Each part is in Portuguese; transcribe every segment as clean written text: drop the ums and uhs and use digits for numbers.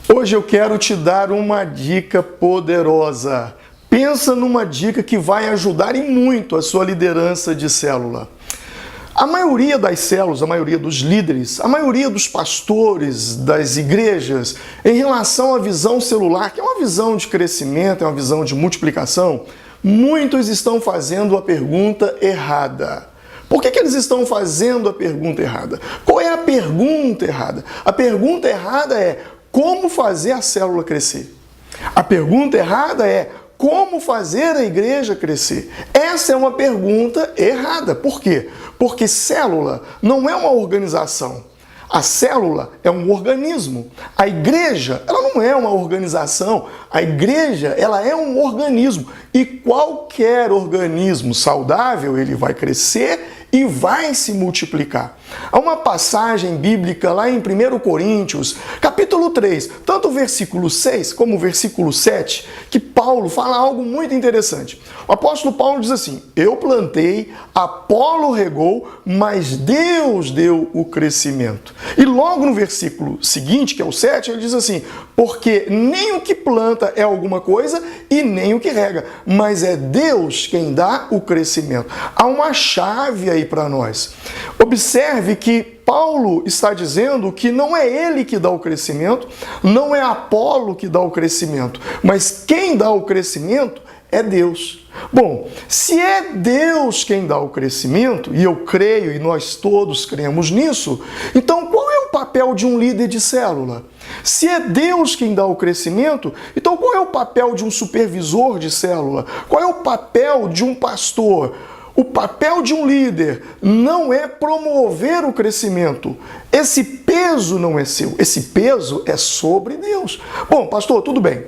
Hoje eu quero te dar uma dica poderosa. Pensa numa dica que vai ajudar e muito a sua liderança de célula. A maioria das células, a maioria dos líderes, a maioria dos pastores das igrejas, em relação à visão celular, que é uma visão de crescimento, é uma visão de multiplicação, muitos estão fazendo a pergunta errada. Por que eles estão fazendo a pergunta errada? Qual é a pergunta errada? A pergunta errada é: como fazer a célula crescer? A pergunta errada é: como fazer a igreja crescer? Essa é uma pergunta errada. Por quê? Porque célula não é uma organização. A célula é um organismo. A igreja, ela não é uma organização. A igreja, ela é um organismo. E qualquer organismo saudável, ele vai crescer e vai se multiplicar. Há uma passagem bíblica lá em 1 Coríntios, capítulo 3, tanto o versículo 6 como o versículo 7, que Paulo fala algo muito interessante. O apóstolo Paulo diz assim: eu plantei, Apolo regou, mas Deus deu o crescimento. E logo no versículo seguinte, que é o 7, ele diz assim: porque nem o que planta é alguma coisa e nem o que rega, mas é Deus quem dá o crescimento. Há uma chave aí para nós. Observe que Paulo está dizendo que não é ele que dá o crescimento, não é Apolo que dá o crescimento, mas quem dá o crescimento é Deus. Bom, se é Deus quem dá o crescimento, e eu creio e nós todos cremos nisso, então qual é o papel de um líder de célula? Se é Deus quem dá o crescimento, então qual é o papel de um supervisor de célula? Qual é o papel de um pastor? O papel de um líder não é promover o crescimento. Esse peso não é seu, esse peso é sobre Deus. Bom, pastor, tudo bem.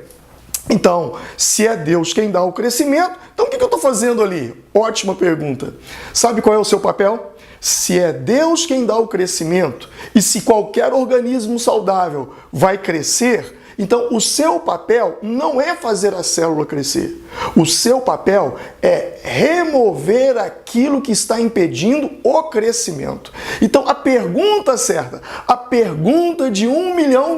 Então, se é Deus quem dá o crescimento, então o que eu estou fazendo ali? Ótima pergunta. Sabe qual é o seu papel? Se é Deus quem dá o crescimento e se qualquer organismo saudável vai crescer, então o seu papel não é fazer a célula crescer. O seu papel é remover aquilo que está impedindo o crescimento. Então a pergunta certa, a pergunta de $1 milhão,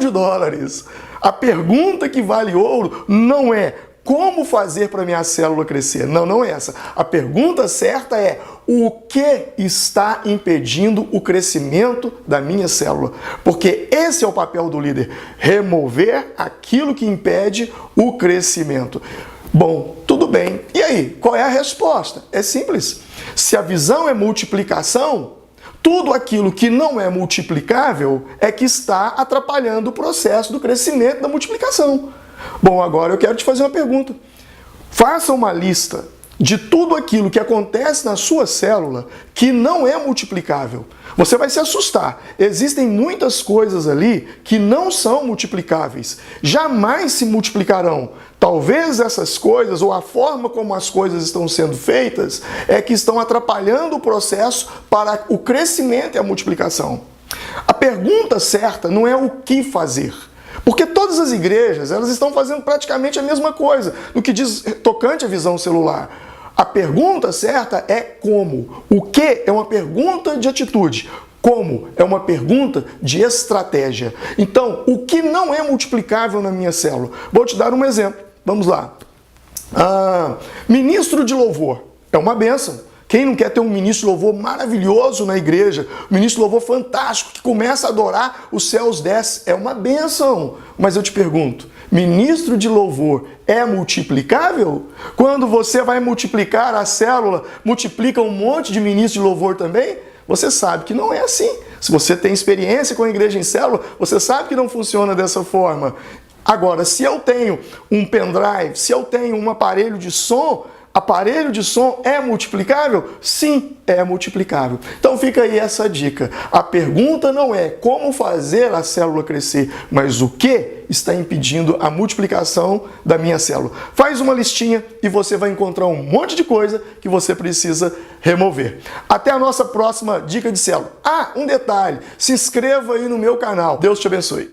a pergunta que vale ouro não é: como fazer para minha célula crescer? Não, não é essa. A pergunta certa é: o que está impedindo o crescimento da minha célula? Porque esse é o papel do líder, remover aquilo que impede o crescimento. Bom, tudo bem. E aí, qual é a resposta? É simples. Se a visão é multiplicação, tudo aquilo que não é multiplicável é que está atrapalhando o processo do crescimento da multiplicação. Bom, agora eu quero te fazer uma pergunta. Faça uma lista de tudo aquilo que acontece na sua célula que não é multiplicável. Você vai se assustar. Existem muitas coisas ali que não são multiplicáveis. Jamais se multiplicarão. Talvez essas coisas, ou a forma como as coisas estão sendo feitas, é que estão atrapalhando o processo para o crescimento e a multiplicação. A pergunta certa não é o que fazer. Porque todas as igrejas, elas estão fazendo praticamente a mesma coisa no que diz tocante à visão celular. A pergunta certa é como. O que é uma pergunta de atitude. Como é uma pergunta de estratégia. Então, o que não é multiplicável na minha célula? Vou te dar um exemplo. Vamos lá. Ministro de louvor é uma bênção. Quem não quer ter um ministro de louvor maravilhoso na igreja, um ministro de louvor fantástico, que começa a adorar, os céus descem? É uma bênção. Mas eu te pergunto, ministro de louvor é multiplicável? Quando você vai multiplicar a célula, multiplica um monte de ministros de louvor também? Você sabe que não é assim. Se você tem experiência com a igreja em célula, você sabe que não funciona dessa forma. Agora, se eu tenho um pendrive, se eu tenho um aparelho de som é multiplicável? Sim, é multiplicável. Então fica aí essa dica. A pergunta não é como fazer a célula crescer, mas o que está impedindo a multiplicação da minha célula. Faz uma listinha e você vai encontrar um monte de coisa que você precisa remover. Até a nossa próxima dica de célula. Um detalhe, se inscreva aí no meu canal. Deus te abençoe.